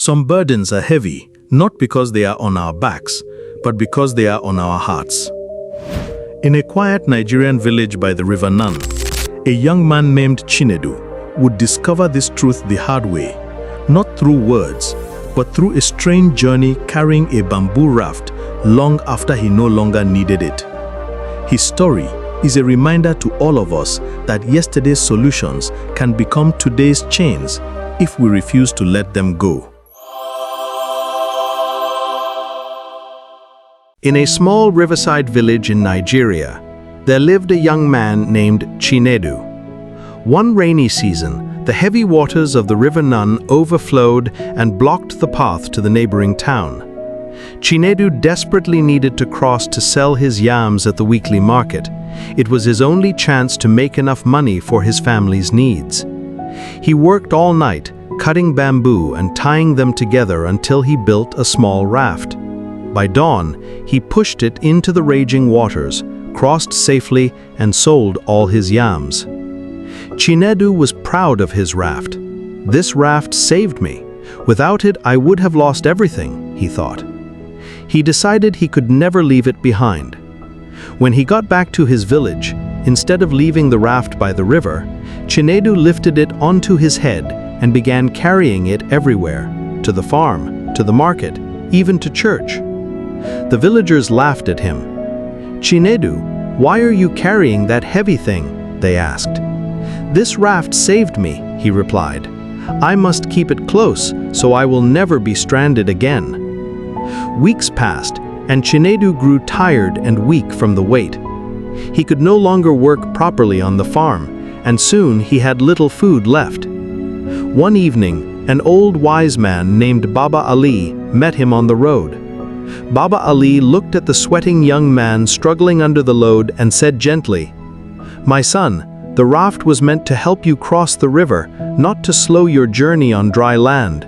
Some burdens are heavy, not because they are on our backs, but because they are on our hearts. In a quiet Nigerian village by the river Nun, a young man named Chinedu would discover this truth the hard way, not through words, but through a strange journey carrying a bamboo raft long after he no longer needed it. His story is a reminder to all of us that yesterday's solutions can become today's chains if we refuse to let them go. In a small riverside village in Nigeria, there lived a young man named Chinedu. One rainy season, the heavy waters of the river Nun overflowed and blocked the path to the neighboring town. Chinedu desperately needed to cross to sell his yams at the weekly market. It was his only chance to make enough money for his family's needs. He worked all night, cutting bamboo and tying them together until he built a small raft. By dawn, he pushed it into the raging waters, crossed safely, and sold all his yams. Chinedu was proud of his raft. "This raft saved me. Without it, I would have lost everything," he thought. He decided he could never leave it behind. When he got back to his village, instead of leaving the raft by the river, Chinedu lifted it onto his head and began carrying it everywhere, to the farm, to the market, even to church. The villagers laughed at him. "Chinedu, why are you carrying that heavy thing?" they asked. "This raft saved me," he replied. "I must keep it close so I will never be stranded again." Weeks passed, and Chinedu grew tired and weak from the weight. He could no longer work properly on the farm, and soon he had little food left. One evening, an old wise man named Baba Ali met him on the road. Baba Ali looked at the sweating young man struggling under the load and said gently, "My son, the raft was meant to help you cross the river, not to slow your journey on dry land.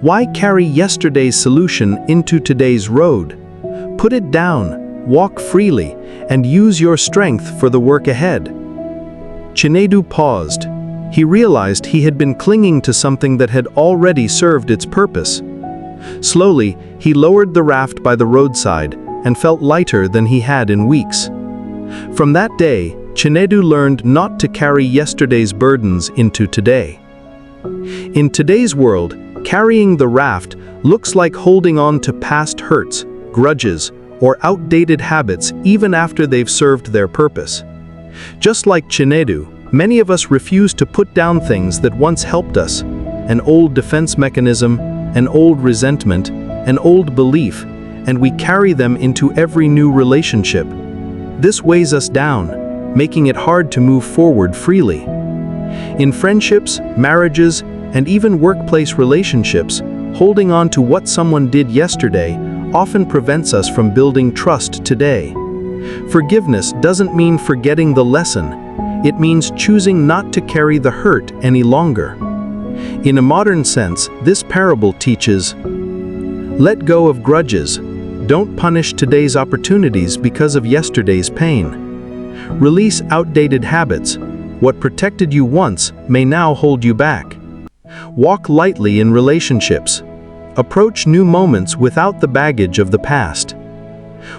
Why carry yesterday's solution into today's road? Put it down, walk freely, and use your strength for the work ahead." Chinedu paused. He realized he had been clinging to something that had already served its purpose. Slowly, he lowered the raft by the roadside and felt lighter than he had in weeks. From that day, Chinedu learned not to carry yesterday's burdens into today. In today's world, carrying the raft looks like holding on to past hurts, grudges, or outdated habits even after they've served their purpose. Just like Chinedu, many of us refuse to put down things that once helped us, an old defense mechanism, an old resentment, an old belief, and we carry them into every new relationship. This weighs us down, making it hard to move forward freely. In friendships, marriages, and even workplace relationships, holding on to what someone did yesterday often prevents us from building trust today. Forgiveness doesn't mean forgetting the lesson. It means choosing not to carry the hurt any longer. In a modern sense, this parable teaches, let go of grudges. Don't punish today's opportunities because of yesterday's pain. Release outdated habits. What protected you once may now hold you back. Walk lightly in relationships. Approach new moments without the baggage of the past.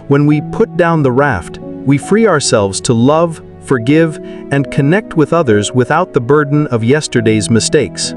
When we put down the raft, we free ourselves to love, forgive, and connect with others without the burden of yesterday's mistakes.